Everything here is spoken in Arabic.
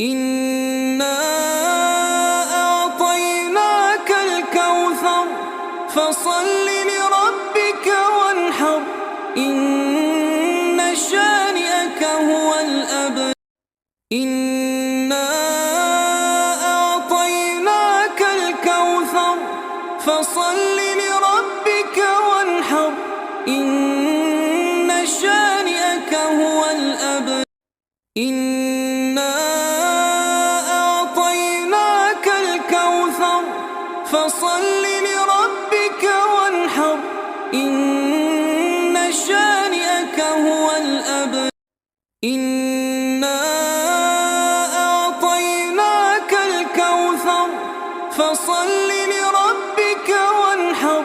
إنا أعطيناك الكوثر فصل لربك وانحر إن شانئك هو الأبتر. إنا أعطيناك الكوثر فصل لربك وانحر إن شانئك هو الأبتر. إنا أعطيناك الكوثر فصل لربك وانحر إن شانئك هو الأبتر. إنا أعطيناك الكوثر فصل لربك وانحر